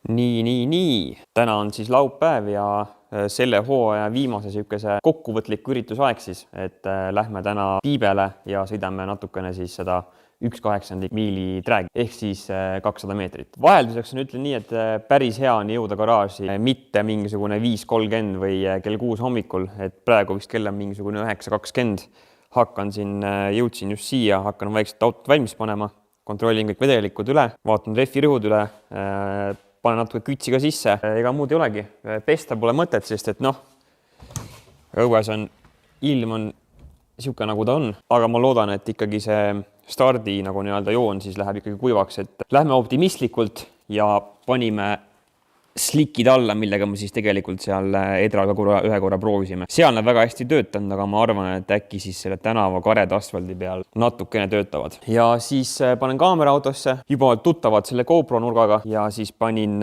Nii. Täna on siis laupäev ja selle hooaja viimase sihukese kokkuvõtliku üritusaeg siis, et lähme täna Piibele ja sõidame natukene siis seda 1/8 miili träägi ehk siis 200 meetrit. Vahelduseks on ütlen nii, et päris hea on jõuda garaaži, mitte mingisugune 5:30 või kell 6 hommikul, et praegu vist kell on mingisugune 9:20. Jõudsin just siia, hakkan vaikselt autot valmis panema, kontrollin kõik vedelikud üle, vaatan rehvirõhud üle, panen natuke kütsi ka sisse, ega muud ei olegi. Pesta pole mõtet, sest et õues on ilm on sihuke nagu ta on, aga ma loodan, et ikkagi see stardi nagu nii-öelda joon siis läheb ikkagi kuivaks, et lähme optimistlikult ja panime slikid alla, millega me siis tegelikult seal Edral ka ühe korra proovisime. Seal nad väga hästi töötanud, aga ma arvan, et äkki siis selle tänava kareda asfaldi peal natukene töötavad. Ja siis panen kaamera autosse, juba tuttavad selle GoPro nurgaga ja siis panin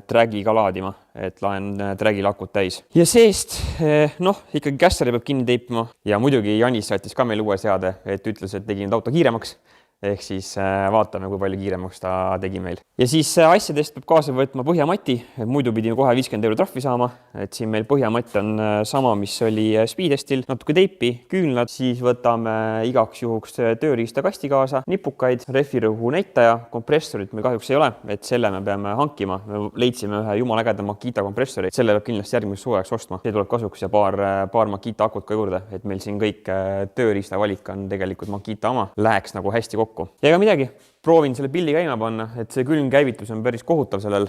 trägiga laadima, et laen trägil akut täis. Ja seest, ikkagi kässari peab kinni teipima ja muidugi Janis saatis ka meil uue seade, et ütles, et tegi nüüd auto kiiremaks. Ehk siis vaatame, kui palju kiiremaks ta tegi meil. Ja siis asjadest peab kaasa võtma põhjamati, muidu pidime kohe 50 € trahvi saama, et siin meil põhjamatt on sama, mis oli Speedestil, natuke teipi, küünlad, siis võtame igaks juhuks tööriistakasti kaasa, nipukaid, rehvirõhu näitaja, kompressorit meil kahjuks ei ole, et selle me peame hankima. Me leidsime ühe jumala ägeda Makita kompressori, selle peab kindlasti järgmiseks suveks ostma. See tuleb kasuks ja paar Makita akut ka juurde, et meil siin kõik tööriistavalik on tegelikult Makita oma, läheks nagu hästi kokku. Ja ega midagi, proovin selle pilli käima panna, et see külmkäivitus on päris kohutav sellel.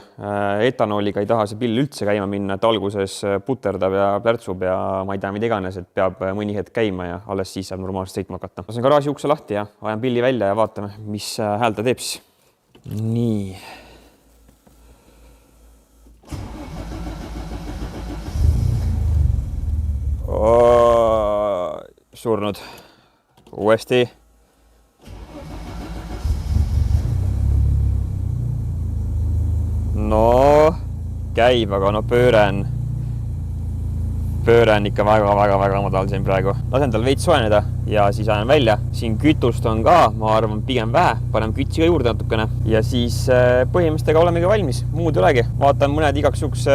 Etanooliga ei taha see pill üldse käima minna, et alguses puterdab ja plärtsub ja ma ei tea, mida iganes, et peab mõni hetk käima ja alles siis saab normaalselt sõitma hakata. Lasen garaaži ukse lahti ja ajan pilli välja ja vaatame, mis hääl ta teeb siis. Nii. Surnud. Uuesti. Käib, aga pöören ikka väga madal siin praegu. Lasen tal veits soeneda ja siis ajan välja. Siin kütust on ka, ma arvan, pigem vähe. Panem kütsi ka juurde natukene ja siis põhimõttega olemegi valmis. Muud ei olegi. Vaatan mõned igaks juhuks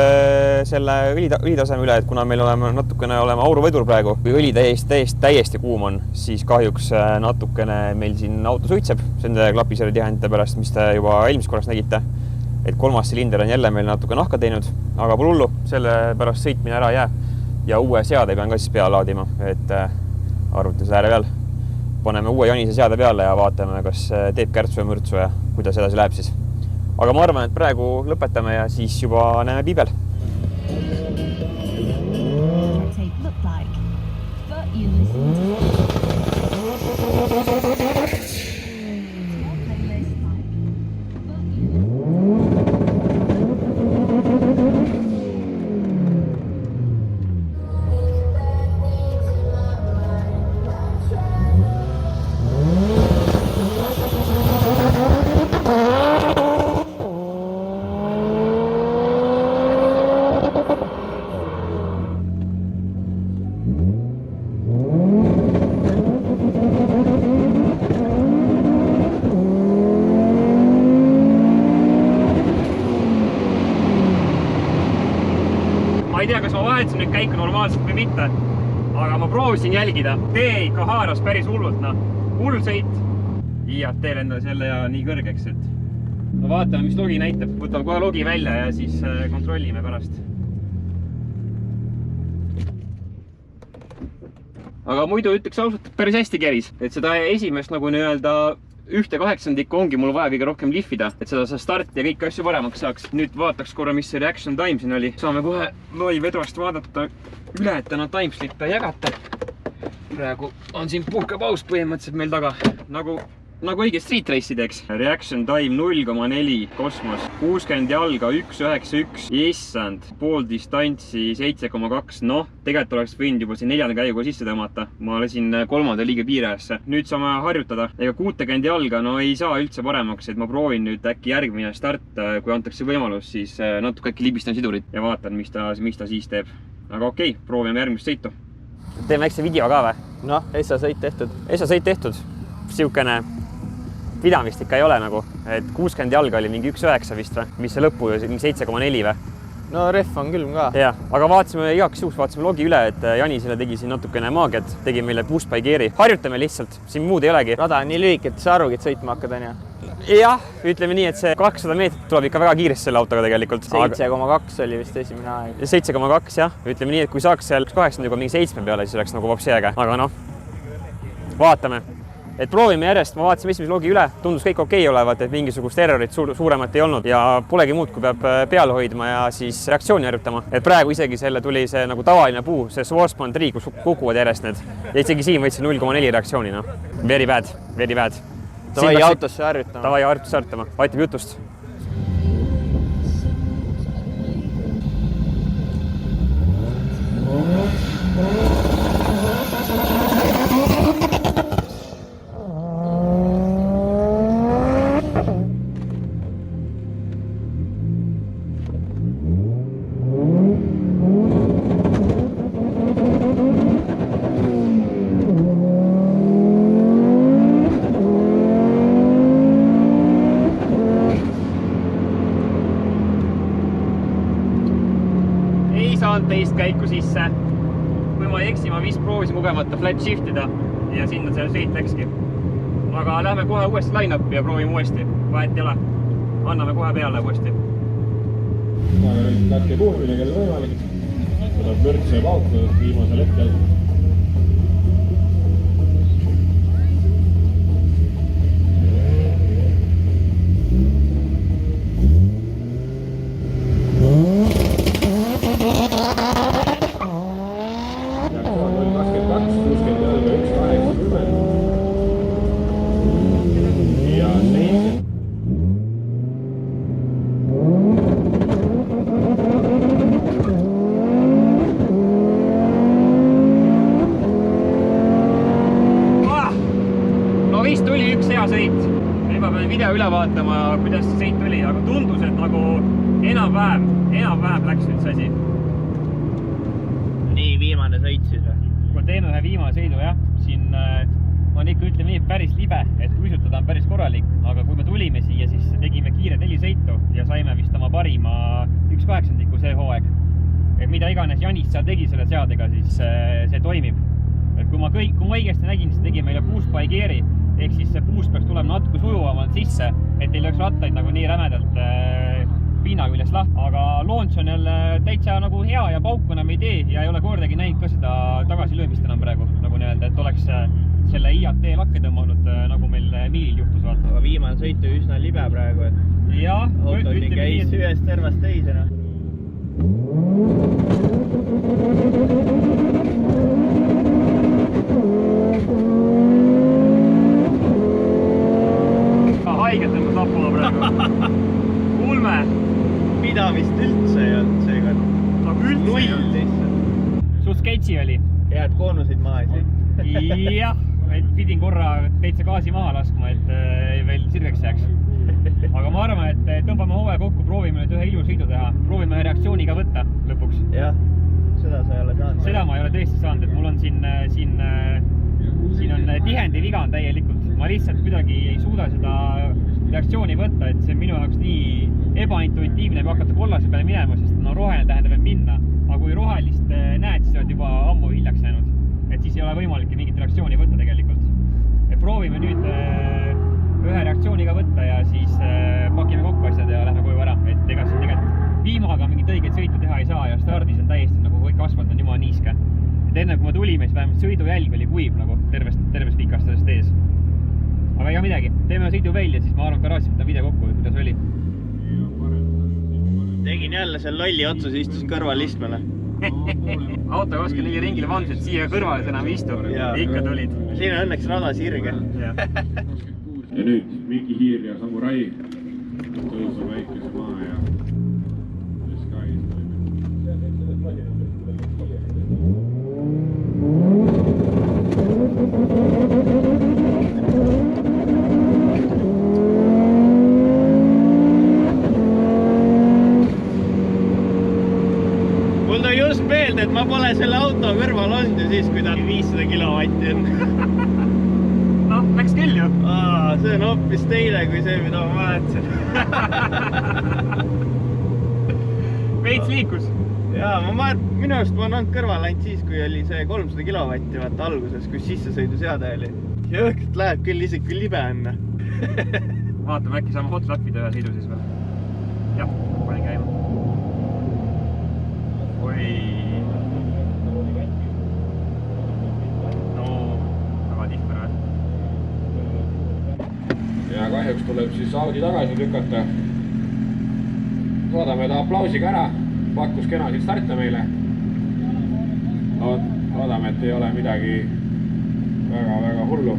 selle õlitaseme üle, et kuna meil oleme auruvedur praegu. Kui õli täiesti kuum on, siis kahjuks natukene meil siin auto suitseb. See on klapisõri tihendite pärast, mis te juba eelmis korras nägite. Et 3. silinder on jälle meil natuke nahka teinud, aga pole hullu, selle pärast sõitmine ära jää. Ja uue seade pean ka siis peale laadima, et arvutis ääre peal. Paneme uue Janise seade peale ja vaatame, kas teeb kärtsu ja mürtsu ja kuidas edasi läheb siis. Aga ma arvan, et praegu lõpetame ja siis juba näeme Piibel. Ma ei tea, kas ma vahetasin nüüd käiku normaalselt või mitte, aga ma proovisin jälgida. Tee ikka haaras päris hullult, hull sõit. Iiad teel endale jälle ja nii kõrgeks, et no vaatame, mis logi näitab. Võtame kohe logi välja ja siis kontrollime pärast. Aga muidu ütleks ausalt, päris hästi keris, et seda esimest nagu nii-öelda 1/8 ongi mul vaja kõige rohkem lihvida, et seda starti ja kõiki asju paremaks saaks. Nüüd vaataks korra, mis see reaction time siin oli. Saame kohe loivedvast vaadata üle, et täna timeslippe jägata. Praegu on siin puhkepaus põhimõtteliselt meil taga, nagu õige street race'ideks. Reaction time 0,4 kosmos, 60 jalga 1,91, issand, pool distantsi 7,2. Tegelikult oleks võinud juba siin 4. käiguga sisse tõmmata. Ma olesin 3. liige piirajasse. Nüüd saame harjutada. Ega 60 jalga ei saa üldse paremaks, et ma proovin nüüd äkki järgmine start, kui antakse võimalus, siis natuke äkki libistan sidurit ja vaatan, mis ta siis teeb. Aga okei, proovime järgmist sõitu. Teeme väikse video ka või? Essa sõit tehtud. Siukene pidamist ikka ei ole nagu, et 60 jalga oli mingi 1,9 vist või, mis see lõpu mingi 7,4 või? No ref on külm ka. Jah, aga vaatasime igaks juhuks, vaatasime logi üle, et Janisele tegi siin natukene maagiat, tegi meile boost by gear'i. Harjutame lihtsalt, siin muud ei olegi. Rada on nii lühike, et sa arugi, et sõitma hakkad, on ju? Jah, ütleme nii, et see 200 meetrit tuleb ikka väga kiiresti selle autoga tegelikult. 7,2 oli vist esimene aeg. 7,2 jah, ütleme nii, et kui saaks seal 8 juba mingi 7 peale, siis oleks nagu vapsi äge. Aga noh, vaatame. Et proovime järjest, ma vaatasin esimese logi üle, tundus kõik okei olevat, et mingisugust errorit suuremat ei olnud ja polegi muud, kui peab peale hoidma ja siis reaktsiooni harjutama. Et praegu isegi selle tuli see nagu tavaline puu, see Swarspan 3, kus kukuvad järjest need. Ja isegi siin võtsin 0,4 reaktsiooni, noh. Very bad, very bad. Tavai autosse harjutama. Tavai autosse harjutama, aitab jutust. Teist käiku sisse. Kui ma ei eksi, ma vist proovisin kogemata flat shiftida ja sinna see sõit läkski. Aga lähme kohe uuesti line-upi ja proovime uuesti. Vahet ei ole. Anname kohe peale uuesti. Katke kuulmine, kelle võimalik. Seda plõrts saab autos viimasel hetkel. Üle vaatama, kuidas see sõit tuli, aga tundus, et nagu enam-vähem läks nüüd see asi. Nii, viimane sõit siis või? Kui teeme ühe viimane sõidu, jah, siin on ikka ütleme nii, päris libe, et uisutada on päris korralik, aga kui me tulime siia, siis tegime kiire 4 sõitu ja saime vist oma parima 1/8 see hooaeg. Et mida iganes Janis seal tegi selle seadega, siis see toimib. Et kui ma õigesti nägin, siis tegi meile boost by gear'i. Ehk siis see boost peaks tulema natuke sujuvamalt sisse, et ei lööks rattaid nagu nii rämedalt pinna küljest lahti. Aga launch on jälle täitsa nagu hea ja pauk enam ei tee ja ei ole kordagi näinud ka seda tagasilöömist enam praegu, nagu nii-öelda, et oleks selle IAT lakke tõmmanud, nagu meil miilil juhtus vaata. Aga viimane sõit oli üsna libe praegu, et jah, auto siin käis ühest tervast teisena. Haiget tõmbas lappama praegu. Ulme. Pidamist üldse ei olnud seekord. Nagu üldse ei olnud. Lihtsalt. Su sketši oli? Head koonusid maha ei jah, et pidin korra täitsa gaasi maha laskma, et veel sirgeks jääks. Aga ma arvan, et tõmbame hooaja kokku, proovime nüüd ühe ilu sõidu teha. Proovime reaktsiooni ka võtta lõpuks. Jah, seda sa ei ole saanud. Seda ma ei ole tõesti saanud, et mul on siin on tihendi viga täielikult. Ma lihtsalt kuidagi ei suuda seda reaktsiooni võtta, et see minu jaoks nii ebaintuitiivne peab hakata kollase peale minema, sest no roheline tähendab, et minna. Aga kui rohelist näed, siis oled juba ammu hiljaks jäänud. Et siis ei ole võimalik mingit reaktsiooni võtta tegelikult. Et proovime nüüd ühe reaktsiooniga võtta ja siis pakime kokku asjad ja lähme koju ära. Et ega siin tegelikult viimaga mingit õiget sõitu teha ei saa ja stardis on täiesti nagu kõik asfalt on jumala niiske. Et enne kui me tulime, siis vähemalt sõidujälg oli kuiv nagu tervest pikastusest ees. Aga ega midagi, teeme sõidu veel ja siis ma arvan, garaažis võtan video kokku, kuidas oli. Tegin jälle seal lolli otsus, istusin kõrval istmele. Auto 24 ringile vandus, et siia kõrvale enam istu. Ikka tulid. Siin on õnneks rada sirge. Ja nüüd Miki Hiir ja Samurai tõusu väikese maa ja Sky Mul tuli just meelde, et ma pole selle auto kõrval olnud ja siis, kui ta 500 kilovatti on. Noh, läks küll ju. see on hoopis teine kui see, mida ma mäletasin. Veits liikus. Jaa, minu arust ma olen olnud kõrval ainult siis, kui oli see 300 kilovatti vaata alguses, kui sissesõiduseade oli. Ja õhkut läheb küll isegi kui libe enne. Vaatame, äkki saame hot lapida ühe sõidu siis veel. Jah, panin käima. Oi. No, väga tihver või? Ja kahjuks tuleb siis Audi tagasi lükata. Saadame ta aplausiga ära. Pakkus kenasid starte meile. Loodame, et ei ole midagi väga hullu.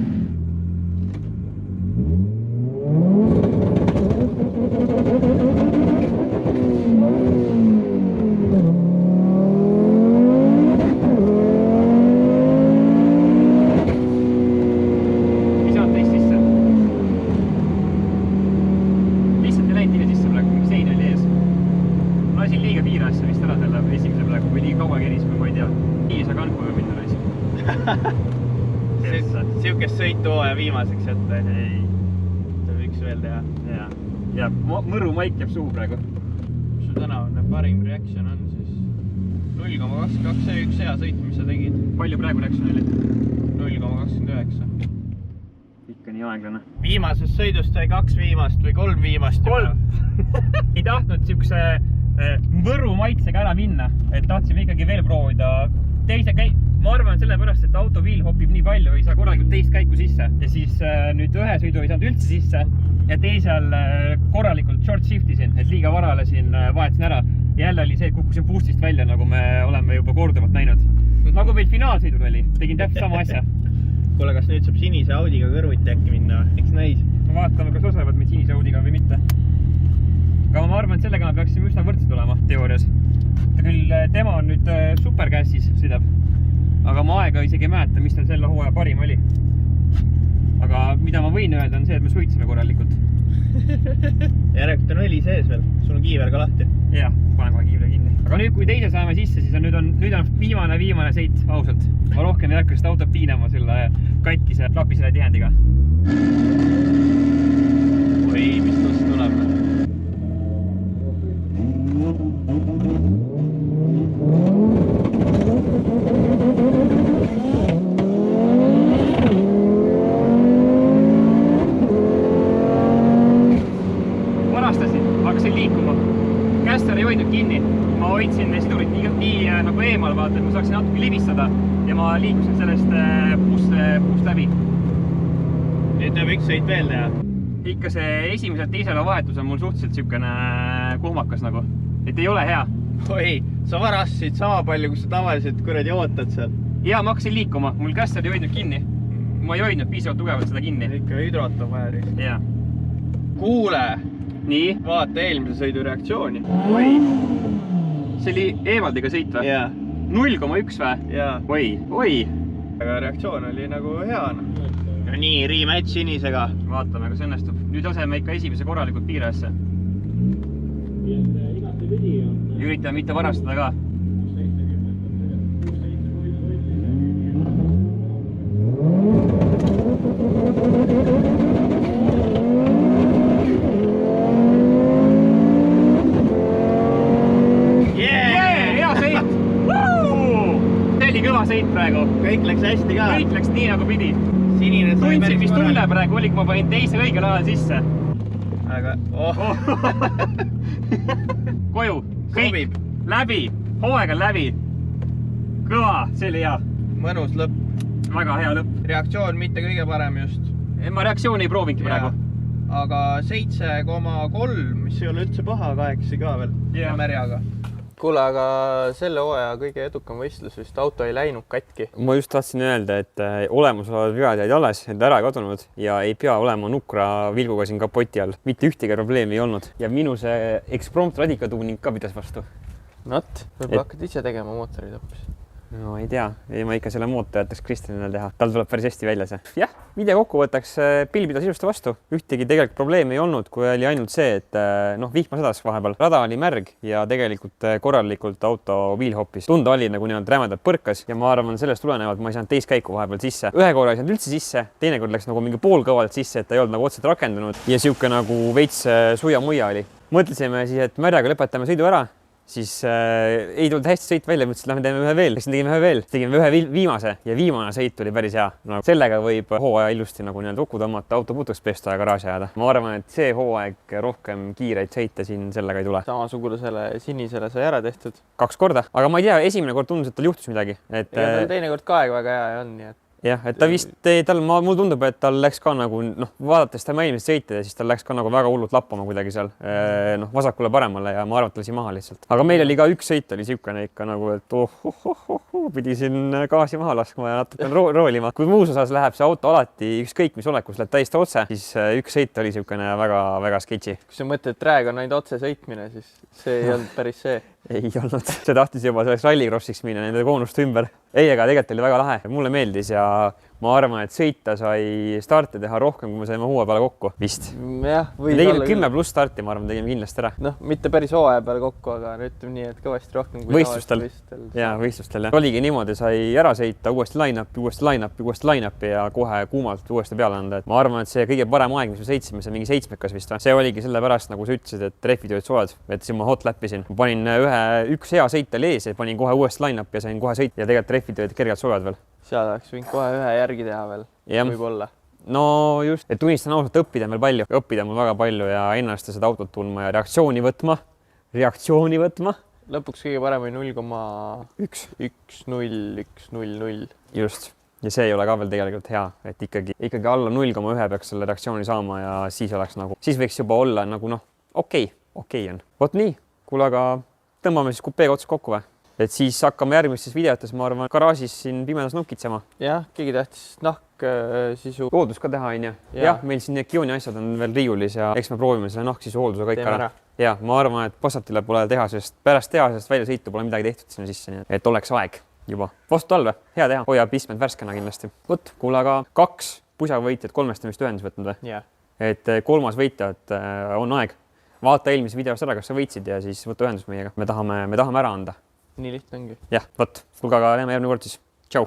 Siukest sõitu hooaja viimaseks jätta. Ei. Tuleb üks veel teha. Ja mõru maik jääb suhu praegu. Mis su tänavune parim reaction on siis? 0,22, see üks hea sõit, mis sa tegid. Palju praegu reaction oli? 0,29. Ikka nii aeglane. Viimasest sõidust sai 2 viimast või 3 viimast. 3! Ei tahtnud siukse mõru maitsega ära minna, et tahtsime ikkagi veel proovida teise käi... Ma arvan sellepärast, et auto viil hopib nii palju, ei saa korralikult teist käiku sisse. Ja siis nüüd ühe sõidu ei saanud üldse sisse ja teisel korralikult short shiftisin, et liiga varale siin vahetasin ära. Ja jälle oli see, et kukkusin boostist välja, nagu me oleme juba korduvalt näinud. Nagu meil finaalsõidul oli, tegin täpselt sama asja. Kuule, kas nüüd saab sinise Audiga kõrvuti äkki minna? Eks näis. Vaatame, kas osalevad meid sinise Audiga või mitte. Aga ma arvan, et sellega me peaksime üsna võrdselt olema teoorias. Küll tema on nüüd superkässis sõidab. Aga ma aega isegi ei mäleta, mis tal selle hooaja parim oli. Aga mida ma võin öelda on see, et me sõitsime korralikult. Järelikult on õli sees veel. Sul on kiiver ka lahti. Jah, panen kohe kiivre kinni. Aga nüüd, kui teise saame sisse, siis nüüd on viimane sõit ausalt. Ma rohkem ei hakka seda autot piinama selle katkise lapisele tihendiga. Oi, mis tust tuleb? Käster ei hoidnud kinni. Ma hoidsin sidurit nii nagu eemal, vaata, et ma saaksin natuke libistada ja ma liikusin sellest puust läbi. Nüüd teeb üks sõit veel teha. Ikka see esimesel teisele vahetus on mul suhteliselt siukene kuhmakas nagu, et ei ole hea. Oi, sa varastasid sama palju, kui sa tavaliselt kuradi ootad seal. Ja ma hakkasin liikuma, mul käster ei hoidnud kinni. Ma ei hoidnud piisavalt tugevalt seda kinni. Ikka hüdrot on vaja. Ja. Kuule! Nii? Vaata eelmise sõidu reaktsiooni. Oi! See oli eemaldiga sõit või? Jaa. 0,1 või? Jaa. Oi! Aga reaktsioon oli nagu hea. No nii, rematch sinisega. Vaatame, kas õnnestub. Nüüd laseme ikka esimese korralikult piirasse. Üritame mitte varastada ka. Sõit praegu. Kõik läks hästi ka. Kõik läks nii nagu pidi. Sinine sai tundsin, mis tunne praegu oli, kui ma panin teise õigel ajal sisse. Aga Koju. Kõik läbi. Hooaeg on läbi. Kõva. See oli hea. Mõnus lõpp. Väga hea lõpp. Reaktsioon mitte kõige parem just. Ma reaktsiooni ei proovingi praegu. Aga 7,3, mis ei ole üldse paha, 8 ka veel. Ja märjaga. Kuule, aga selle hooaja kõige edukam võistlus vist auto ei läinud katki. Ma just tahtsin öelda, et olemasolevad vead jäid alles, et ära kadunud ja ei pea olema nukra vilguga siin kapoti all. Mitte ühtegi probleemi ei olnud. Ja minu see eksprompt radikatuuning ka pidas vastu. Not, võib-olla hakkad ise tegema mootorid hoopis. no ei tea, ma ikka selle mootori jätaks Kristjanile teha, tal tuleb päris hästi välja see. Jah, video kokkuvõtteks pill pidas ilusti vastu, ühtegi tegelikult probleemi ei olnud, kui oli ainult see, et noh, vihma sadas vahepeal, rada oli märg ja tegelikult korralikult auto wheelhoppis. Tunda oli nagu nii-öelda rämedalt põrkas ja ma arvan, sellest tulenevalt ma ei saanud teist käiku vahepeal sisse. Ühe korra ei saanud üldse sisse, teine kord läks nagu mingi poolkõvalt sisse, et ta ei olnud nagu otseselt rakendunud ja sihuke nagu veits suia-muia oli. Mõtlesime siis, et märjaga lõpetame sõidu ära. Siis ei tulnud hästi sõit välja, mõtlesin, et lähme teeme ühe veel, tegime ühe viimase ja viimane sõit oli päris hea. No, sellega võib hooaja ilusti nagu nii-öelda kokku tõmmata, auto putuks pesta ja garaaži ajada. Ma arvan, et see hooaeg rohkem kiireid sõite siin sellega ei tule. Samasugusele sinisele sai ära tehtud. 2 korda, aga ma ei tea, esimene kord tundus, et tal juhtus midagi. Ja tal teine kord ka aeg väga hea on, nii et jah, et ta vist, mul tundub, et tal läks ka nagu, noh, vaadates ta eelmist sõite, siis tal läks ka nagu väga hullult lappama kuidagi seal, noh, vasakule paremale ja ma arvan, et lasi maha lihtsalt. Aga meil oli ka üks sõit oli siukene ikka nagu, et pidi siin gaasi maha laskma ja natuke roolima. Kui muus osas läheb see auto alati ükskõik mis olekus, läheb täiesti otse, siis üks sõit oli siukene väga sketši. Kui sa mõtled, et drag on ainult otse sõitmine, siis see ei olnud päris see. Ei olnud. See tahtis juba selleks rallikrossiks minna nende koonuste ümber. Ei, aga tegelikult oli väga lahe. Mulle meeldis ja ma arvan, et sõita sai starte teha rohkem, kui me saime hooaja peale kokku. Vist. Jah, või tegime 10+ starti, ma arvan, tegime kindlasti ära. Noh, mitte päris hooaja peale kokku, aga ütleme nii, et kõvasti rohkem kui võistlustel. Jaa, võistlustel. Oligi niimoodi, sai ära sõita, uuesti line-upi ja kohe kuumalt uuesti peale anda. Ma arvan, et see kõige parem aeg, mis me sõitsime, see mingi 7. vist. See oligi selle pärast, nagu sa ütlesid, et rehvitööd soojad, et siin ma hot läppisin. Ma panin üks hea sõit oli ees ja panin kohe uuesti line-up ja sain kohe sõit ja tegelikult rehvitööd kergelt soojad veel. Seal oleks võinud kohe ühe järgi teha veel, võib-olla. No just, et tunnistan ausalt, õppida meil palju, õppida mul väga palju ja ennast seda autot tundma ja reaktsiooni võtma. Lõpuks kõige parem oli 0,1-0-1-0-0. Just, ja see ei ole ka veel tegelikult hea, et ikkagi alla 0,1 peaks selle reaktsiooni saama ja siis oleks nagu, siis võiks juba olla nagu noh, okei on. Vot nii, kuule, aga tõmbame siis kupeega otsas kokku või? Et siis hakkame järgmistes videotes, ma arvan, garaažis siin pimedas nukitsema. Jah, keegi tahtis nahksisu hooldus ka teha, on ju. Jah, meil siin need Kioni asjad on veel riiulis ja eks me proovime selle nahksisu hoolduse kõik ära. Ja ma arvan, et Passatile pole pärast tehasest välja sõitu pole midagi tehtud sinna sisse, nii et oleks aeg juba. Vastu talve, hea teha, hoiab istmed värskena kindlasti. Võt, kuule, aga 2 pusavõitjad 3 vist ühendus võtnud või? Et 3. võitjad on aeg. Vaata eelmise videos ära, kas sa võitsid ja siis võtta ühendus meiega. Me tahame ära anda. Nii lihtne ongi. Jah, võt. Kuulge, aga näeme järgmine kord siis. Tšau!